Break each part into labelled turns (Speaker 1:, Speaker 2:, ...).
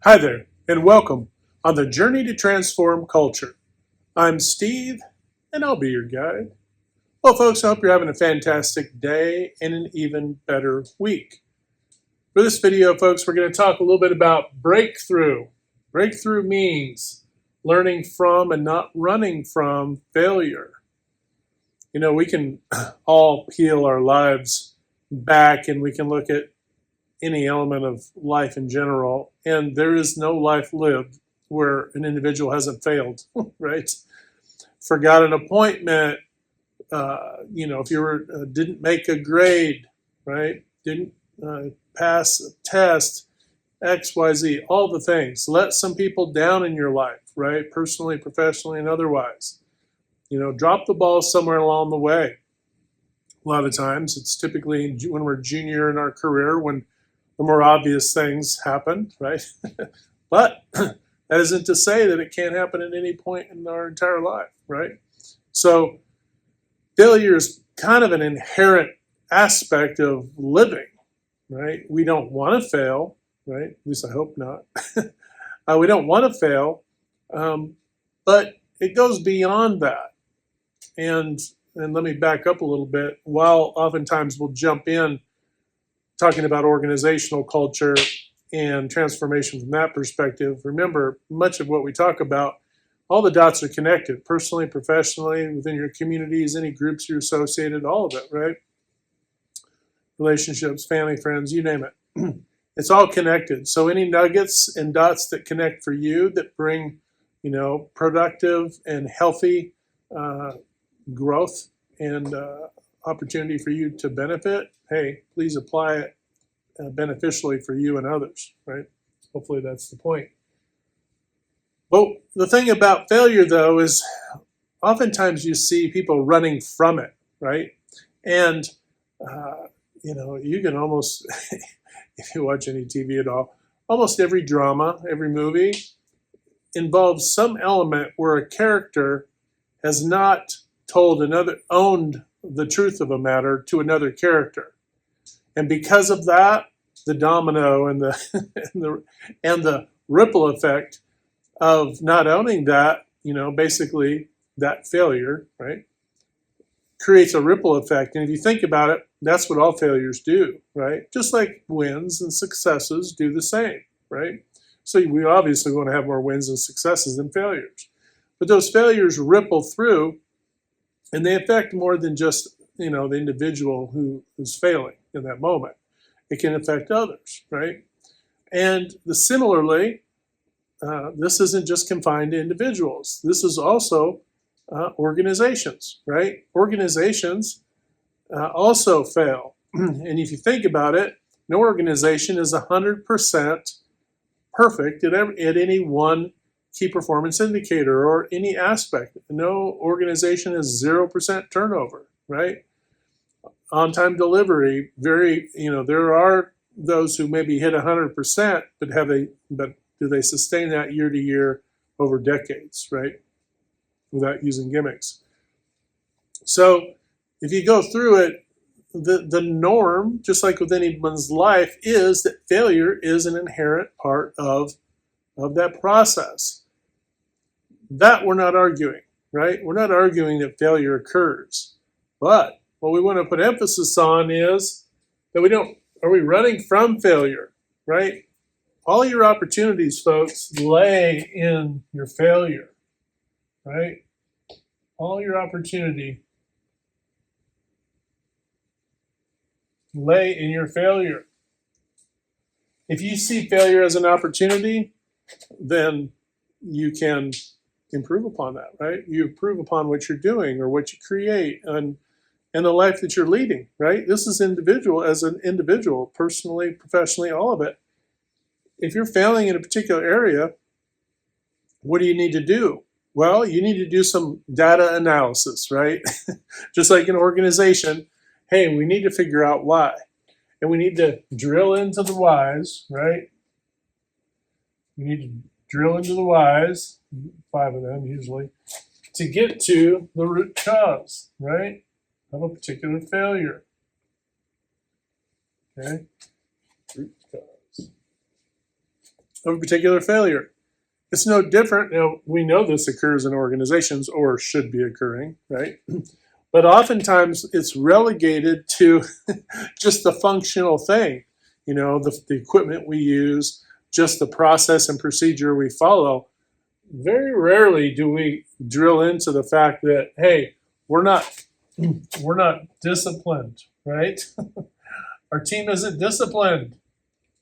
Speaker 1: Hi there, and welcome on the journey to transform culture. I'm Steve, and I'll be your guide. Well, folks, I hope you're having a fantastic day and an even better week. For this video, folks, we're going to talk a little bit about breakthrough. Breakthrough means learning from and not running from failure. You know, we can all peel our lives back and we can look at any element of life in general, and there is no life lived where an individual hasn't failed, right? Forgot an appointment, if you didn't make a grade, right? Didn't pass a test, X, Y, Z, all the things. Let some people down in your life, right? Personally, professionally, and otherwise. Drop the ball somewhere along the way. A lot of times, it's typically when we're junior in our career, when the more obvious things happen, right? But that isn't to say that it can't happen at any point in our entire life, right? So failure is kind of an inherent aspect of living, right? We don't want to fail, right? At least I hope not. We don't want to fail, but it goes beyond that. And let me back up a little bit. While oftentimes we'll jump in talking about organizational culture and transformation from that perspective, remember, much of what we talk about, all the dots are connected, personally, professionally, within your communities, any groups you're associated, all of it, right? Relationships, family, friends, you name it. It's all connected. So any nuggets and dots that connect for you that bring, productive and healthy growth and opportunity for you to benefit, hey, please apply it beneficially for you and others, right? Hopefully that's the point. Well, the thing about failure, though, is oftentimes you see people running from it, right? And, you can almost, if you watch any TV at all, almost every drama, every movie involves some element where a character has not owned the truth of a matter to another character. And because of that, the domino and the ripple effect of not owning that, basically that failure, right, creates a ripple effect. And if you think about it, that's what all failures do, right? Just like wins and successes do the same, right? So we obviously want to have more wins and successes than failures. But those failures ripple through, and they affect more than just, the individual who is failing in that moment. It can affect others, right? And similarly, this isn't just confined to individuals. This is also organizations, right? Organizations also fail. And if you think about it, no organization is 100% perfect at any one key performance indicator or any aspect. No organization is 0% turnover, right? On-time delivery, there are those who maybe hit 100%, but do they sustain that year to year over decades, right? Without using gimmicks. So if you go through it, the norm, just like with anyone's life, is that failure is an inherent part of that process. That we're not arguing, right? We're not arguing that failure occurs. But what we want to put emphasis on is that are we running from failure, right? All your opportunities, folks, lay in your failure, right? All your opportunity lay in your failure. If you see failure as an opportunity, then you can improve upon that, right? You improve upon what you're doing or what you create and the life that you're leading, right? This is individual as an individual, personally, professionally, all of it. If you're failing in a particular area, what do you need to do? Well, you need to do some data analysis, right? Just like an organization, hey, we need to figure out why. And we need to drill into the whys, right? We need to drill into the whys, 5 of them usually, to get to the root cause, right, of a particular failure. Okay, root cause. of a particular failure. It's no different. Now, we know this occurs in organizations or should be occurring, right? But oftentimes it's relegated to just the functional thing, the equipment we use, just the process and procedure we follow. Very rarely do we drill into the fact that, hey, we're not disciplined, right? Our team isn't disciplined.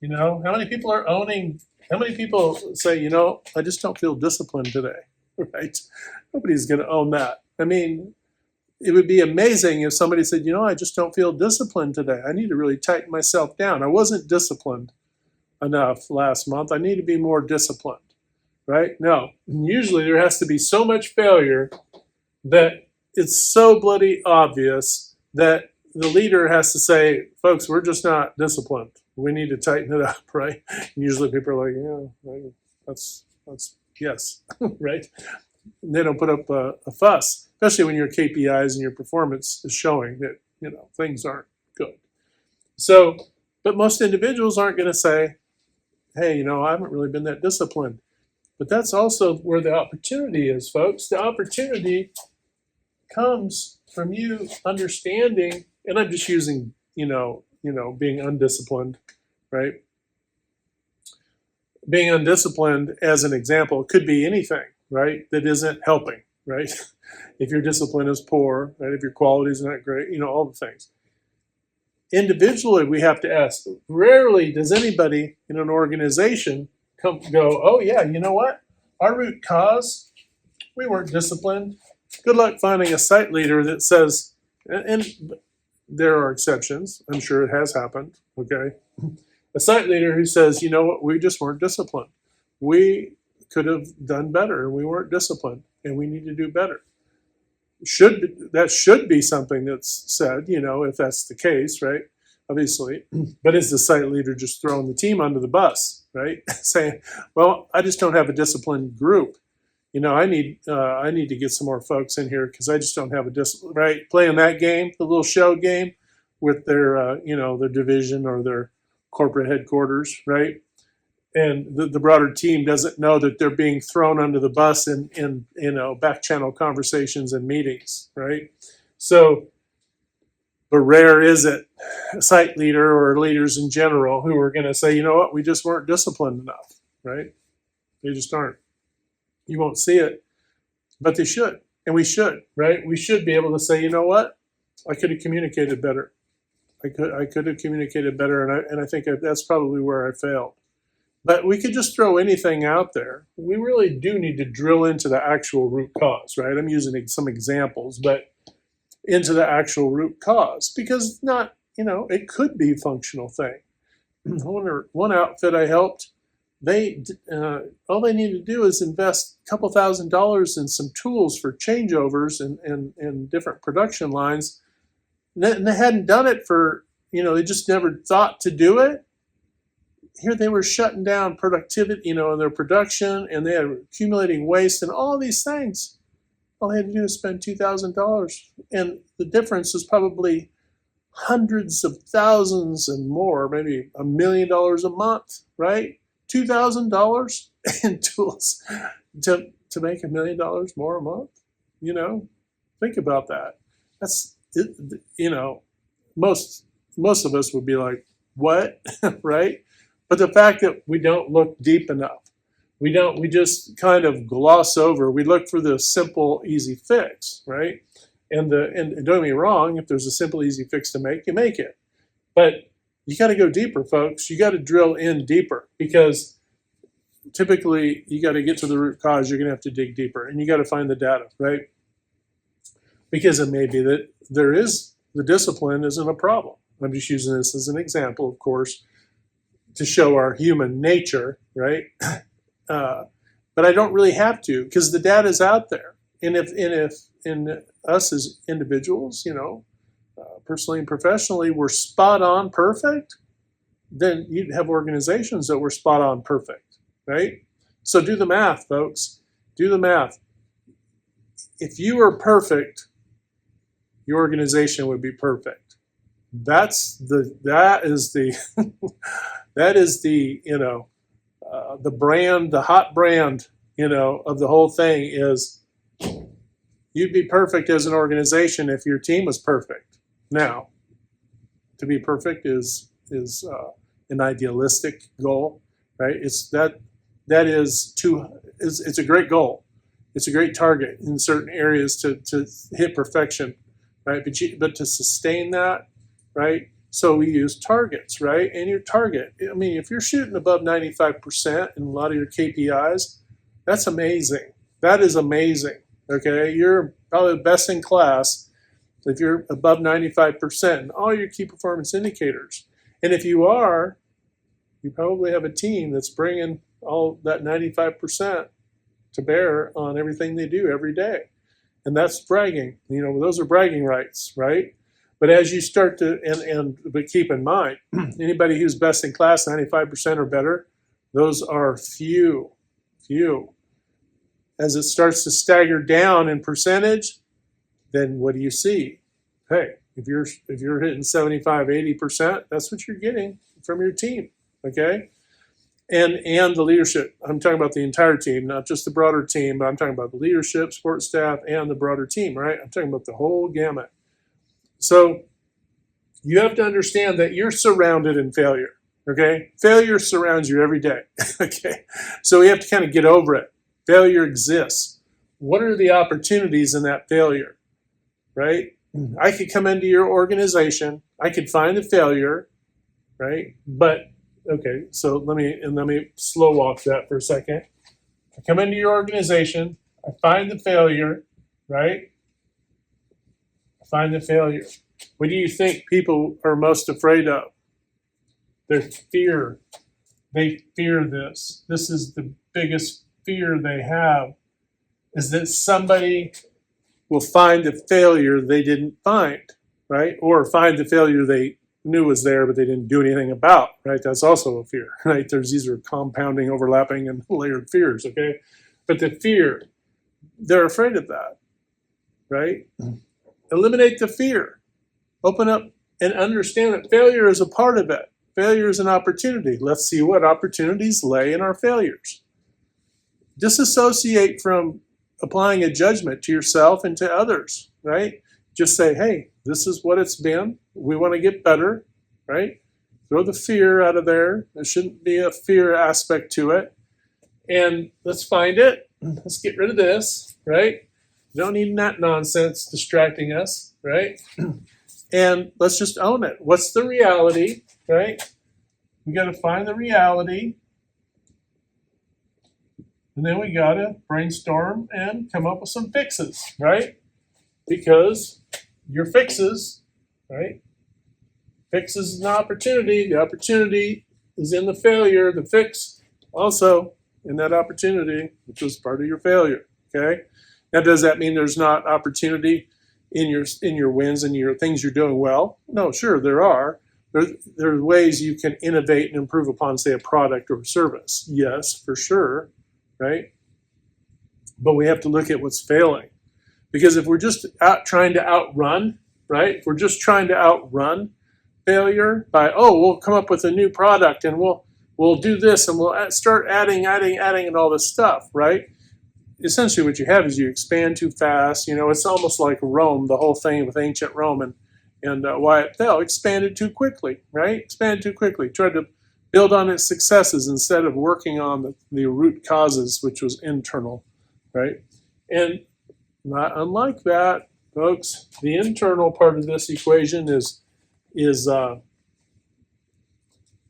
Speaker 1: How many people are owning? How many people say, I just don't feel disciplined today, right? Nobody's going to own that. I mean, it would be amazing if somebody said, I just don't feel disciplined today. I need to really tighten myself down. I wasn't disciplined enough last month. I need to be more disciplined, right? No, usually there has to be so much failure that it's so bloody obvious that the leader has to say, folks, we're just not disciplined. We need to tighten it up, right? And usually people are like, yeah, that's yes, right? And they don't put up a fuss, especially when your KPIs and your performance is showing that, things aren't good. So, but most individuals aren't going to say, hey, I haven't really been that disciplined. But that's also where the opportunity is, folks. The opportunity comes from you understanding, and I'm just using, being undisciplined, right? Being undisciplined as an example could be anything, right? That isn't helping, right? If your discipline is poor, right? If your quality is not great, all the things. Individually, we have to ask. Rarely does anybody in an organization go, oh yeah, you know what? Our root cause, we weren't disciplined. Good luck finding a site leader that says, and there are exceptions, I'm sure it has happened, okay? A site leader who says, you know what, we just weren't disciplined. We could have done better, and we weren't disciplined, and we need to do better. That should be something that's said, if that's the case, right? Obviously. But is the site leader just throwing the team under the bus, right? Saying, well, I just don't have a disciplined group. I need to get some more folks in here because I just don't have a discipline, right? Playing that game, the little show game with their, their division or their corporate headquarters, right? And the broader team doesn't know that they're being thrown under the bus in back channel conversations and meetings, right? So, but rare is it a site leader or leaders in general who are going to say, you know what, we just weren't disciplined enough, right? They just aren't. You won't see it, but they should, and we should, right? We should be able to say, you know what, I could have communicated better. I could have communicated better, and I think that's probably where I failed. But we could just throw anything out there. We really do need to drill into the actual root cause, right? I'm using some examples, but into the actual root cause, because not, it could be a functional thing. One outfit I helped, all they need to do is invest a couple $1,000s in some tools for changeovers and different production lines. And they hadn't done it for, they just never thought to do it. Here they were shutting down productivity, in their production, and they had accumulating waste and all these things. All they had to do was spend $2,000. And the difference is probably hundreds of thousands and more, maybe $1 million a month, right? $2,000 in tools to make $1 million more a month. Think about that. That's it, most of us would be like, what? Right? But the fact that we don't look deep enough, we just kind of gloss over. We look for the simple, easy fix, right? And don't get me wrong, if there's a simple, easy fix to make, you make it. But you got to go deeper, folks. You got to drill in deeper, because typically you got to get to the root cause. You're going to have to dig deeper, and you got to find the data, right? Because it may be that the discipline isn't a problem. I'm just using this as an example, of course, to show our human nature, right? But I don't really have to, because the data is out there. And if us as individuals, personally and professionally, we're spot on perfect, then you'd have organizations that were spot on perfect, right? So do the math, folks. Do the math. If you were perfect, your organization would be perfect. That is the the brand, the hot brand, of the whole thing is you'd be perfect as an organization if your team was perfect. Now, to be perfect is an idealistic goal, right? It's a great goal. It's a great target in certain areas to hit perfection, right? But to sustain that, right? So we use targets, right? And your target, I mean, if you're shooting above 95% in a lot of your KPIs, that's amazing. That is amazing. Okay, you're probably the best in class if you're above 95% in all your key performance indicators. And if you are, you probably have a team that's bringing all that 95% to bear on everything they do every day. And that's bragging. Those are bragging rights, right? But as you start to, but keep in mind, anybody who's best in class, 95% or better, those are few. As it starts to stagger down in percentage, then what do you see? Hey, if you're hitting 75, 80%, that's what you're getting from your team, okay? And the leadership. I'm talking about the entire team, not just the broader team, but I'm talking about the leadership, support staff, and the broader team, right? I'm talking about the whole gamut. So you have to understand that you're surrounded in failure, okay? Failure surrounds you every day, okay? So we have to kind of get over it. Failure exists. What are the opportunities in that failure, right? I could come into your organization, I could find the failure, right? But okay, so let me slow walk that for a second. I come into your organization, I find the failure, right? I find the failure. What do you think people are most afraid of? Their fear. They fear this. This is the biggest fear they have, is that somebody will find the failure they didn't find, right? Or find the failure they knew was there, but they didn't do anything about, right? That's also a fear, right? These are compounding, overlapping, and layered fears, okay? But the fear, they're afraid of that, right? Eliminate the fear. Open up and understand that failure is a part of it. Failure is an opportunity. Let's see what opportunities lay in our failures. Disassociate from applying a judgment to yourself and to others, right? Just say, hey, this is what it's been. We want to get better, right? Throw the fear out of there. There shouldn't be a fear aspect to it. And let's find it. Let's get rid of this, right? Don't need that nonsense distracting us, right? And let's just own it. What's the reality, right? We got to find the reality. And then we got to brainstorm and come up with some fixes, right? Because your fixes, right? Fixes is an opportunity. The opportunity is in the failure. The fix also in that opportunity, which was part of your failure, okay? Now, does that mean there's not opportunity in your wins and your things you're doing well? No, sure, there are. There are ways you can innovate and improve upon, say, a product or a service. Yes, for sure, right? But we have to look at what's failing. Because if we're just trying to outrun, right? If we're just trying to outrun failure by, we'll come up with a new product and we'll do this and we'll start adding and all this stuff, right? Essentially what you have is you expand too fast. It's almost like Rome, the whole thing with ancient Rome and why it fell. Expanded too quickly, right? Expanded too quickly. Tried to build on its successes instead of working on the root causes, which was internal, right? And not unlike that, folks, the internal part of this equation is the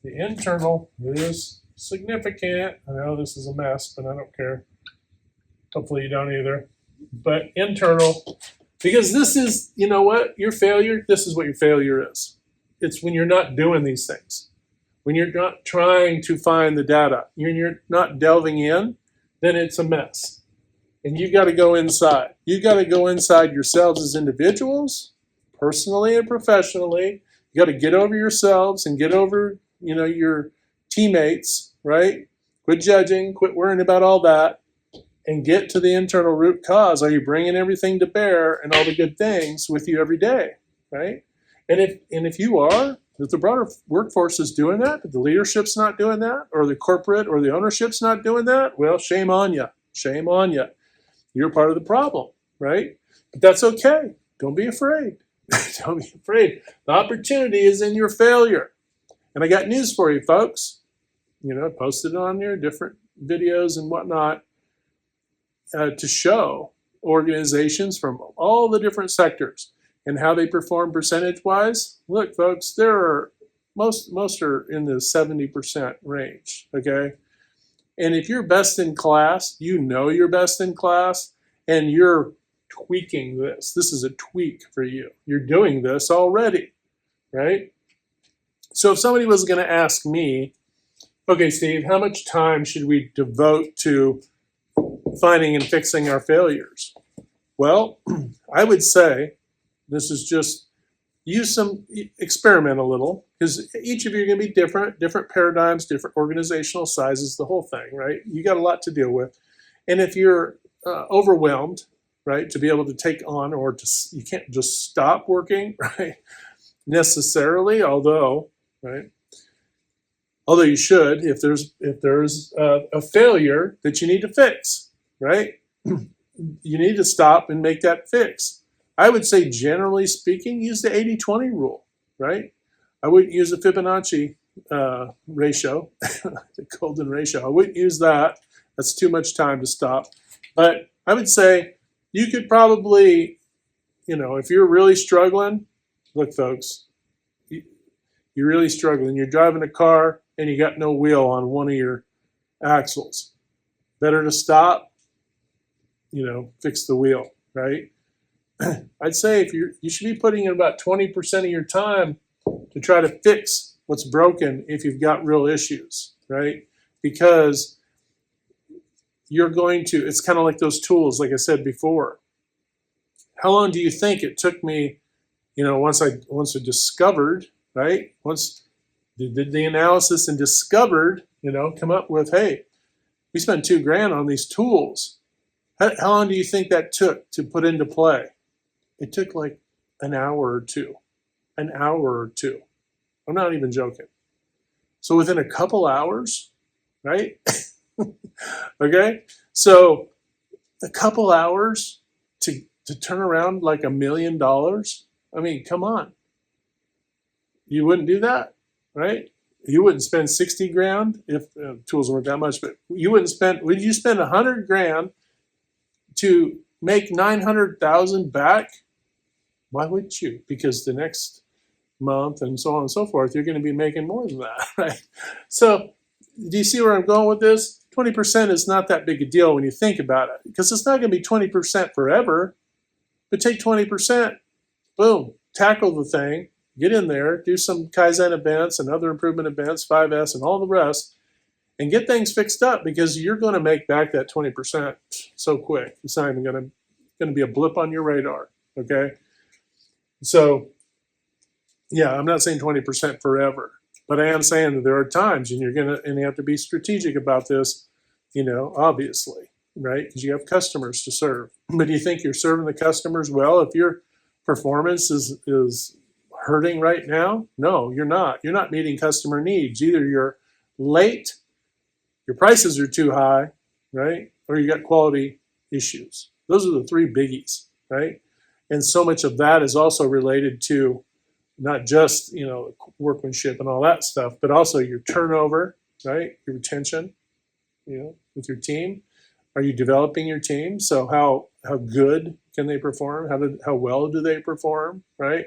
Speaker 1: internal is significant. I know this is a mess, but I don't care. Hopefully you don't either. But internal, because this is, your failure, this is what your failure is. It's when you're not doing these things. When you're not trying to find the data, when you're not delving in, then it's a mess. And you've got to go inside. You've got to go inside yourselves as individuals, personally and professionally. You got to get over yourselves and get over, your teammates, right? Quit judging, quit worrying about all that, and get to the internal root cause. Are you bringing everything to bear and all the good things with you every day, right? And if you are, If the broader workforce is doing that, if the leadership's not doing that, or the corporate or the ownership's not doing that, well, shame on you. Shame on you. You're part of the problem, right? But that's okay. Don't be afraid. Don't be afraid. The opportunity is in your failure. And I got news for you, folks. Posted on your different videos and whatnot to show organizations from all the different sectors and how they perform percentage-wise. Look, folks, most are in the 70% range, okay? And if you're best in class, you're best in class, and you're tweaking this. This is a tweak for you. You're doing this already, right? So if somebody was going to ask me, okay, Steve, how much time should we devote to finding and fixing our failures? Well, I would say this is just experiment a little, because each of you are going to be different paradigms, different organizational sizes, the whole thing, right? You got a lot to deal with. And if you're overwhelmed, right, to be able to take on, you can't just stop working, right, necessarily, although you should, if there's a failure that you need to fix, right? You need to stop and make that fix. I would say, generally speaking, use the 80-20 rule, right? I wouldn't use the Fibonacci ratio, the golden ratio. I wouldn't use that. That's too much time to stop. But I would say you could probably, if you're really struggling, look, folks, you're really struggling. You're driving a car and you got no wheel on one of your axles. Better to stop, fix the wheel, right? I'd say you should be putting in about 20% of your time to try to fix what's broken if you've got real issues, right? Because it's kind of like those tools, like I said before. How long do you think it took me, once I discovered, right? Once did the analysis and discovered, come up with, hey, we spent $2,000 on these tools. How long do you think that took to put into play? It took like an hour or two. An hour or two. I'm not even joking. So within a couple hours, right? Okay? So a couple hours to turn around like $1 million? I mean, come on. You wouldn't do that, right? You wouldn't spend 60 grand if tools weren't that much, but would you spend 100 grand to make 900,000 back? Why wouldn't you? Because the next month and so on and so forth, you're going to be making more than that, right? So do you see where I'm going with this? 20% is not that big a deal when you think about it, because it's not going to be 20% forever, but take 20%, boom, tackle the thing, get in there, do some Kaizen events and other improvement events, 5S and all the rest, and get things fixed up, because you're going to make back that 20% so quick. It's not even going to be a blip on your radar, okay? So, yeah, I'm not saying 20% forever, but I am saying that there are times, and you have to be strategic about this, obviously, right? Because you have customers to serve. But do you think you're serving the customers well if your performance is hurting right now? No, you're not. You're not meeting customer needs. Either you're late, your prices are too high, right? Or you got quality issues. Those are the three biggies, right? And so much of that is also related to not just, workmanship and all that stuff, but also your turnover, right? Your retention, with your team. Are you developing your team? So how good can they perform? How well do they perform, right?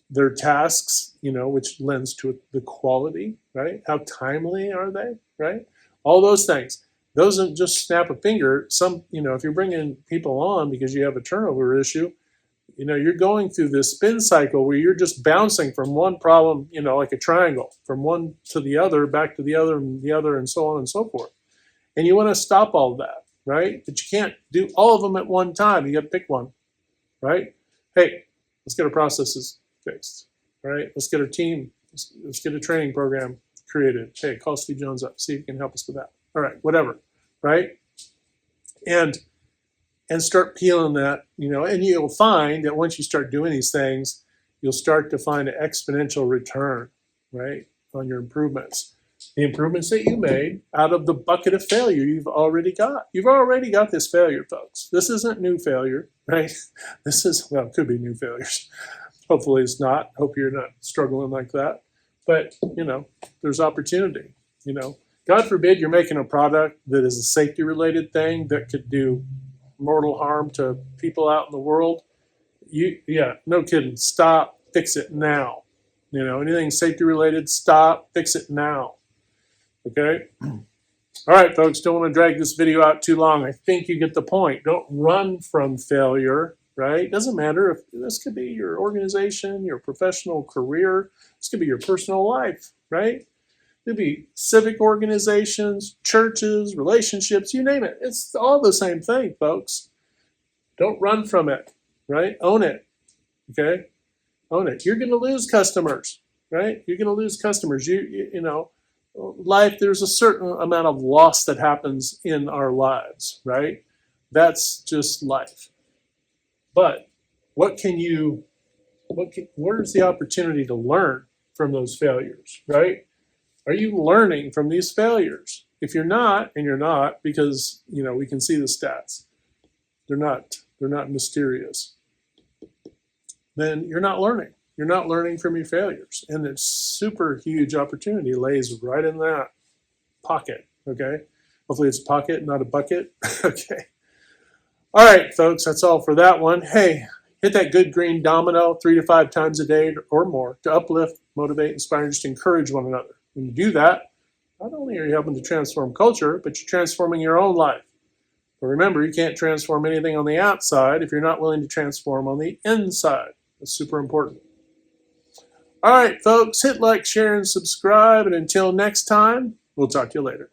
Speaker 1: Their tasks, which lends to the quality, right? How timely are they, right? All those things. Those don't just snap a finger. If you're bringing people on because you have a turnover issue, you're going through this spin cycle where you're just bouncing from one problem, like a triangle, from one to the other, back to the other, and so on and so forth. And you want to stop all of that, right? But you can't do all of them at one time. You got to pick one, right? Hey, let's get our processes fixed, all right? Let's get our team, let's get a training program created. Hey, call Steve Jones up, see if he can help us with that. All right, whatever, right? And start peeling that, and you'll find that once you start doing these things, you'll start to find an exponential return, right, on your improvements. The improvements that you made out of the bucket of failure you've already got. You've already got this failure, folks. This isn't new failure, right? This is, well, it could be new failures. Hopefully it's not. Hope you're not struggling like that. But, there's opportunity, God forbid you're making a product that is a safety related thing that could do mortal harm to people out in the world. No kidding. Stop, fix it now. Anything safety related, stop, fix it now. Okay? All right, folks, don't want to drag this video out too long. I think you get the point. Don't run from failure, right? Doesn't matter if this could be your organization, your professional career, this could be your personal life, right? It could be civic organizations, churches, relationships, you name it. It's all the same thing, folks. Don't run from it, right? Own it, okay? Own it. You're going to lose customers, right? You're going to lose customers. Life, there's a certain amount of loss that happens in our lives, right? That's just life. But where's the opportunity to learn from those failures, right? Are you learning from these failures? If you're not, and you're not, because, we can see the stats, they're not mysterious, then you're not learning. You're not learning from your failures. And the super huge opportunity lays right in that pocket, okay? Hopefully it's a pocket, not a bucket, okay? All right, folks, that's all for that one. Hey, hit that good green domino 3 to 5 times a day or more to uplift, motivate, inspire, and just encourage one another. When you do that, not only are you helping to transform culture, but you're transforming your own life. But remember, you can't transform anything on the outside if you're not willing to transform on the inside. That's super important. All right, folks, hit like, share, and subscribe. And until next time, we'll talk to you later.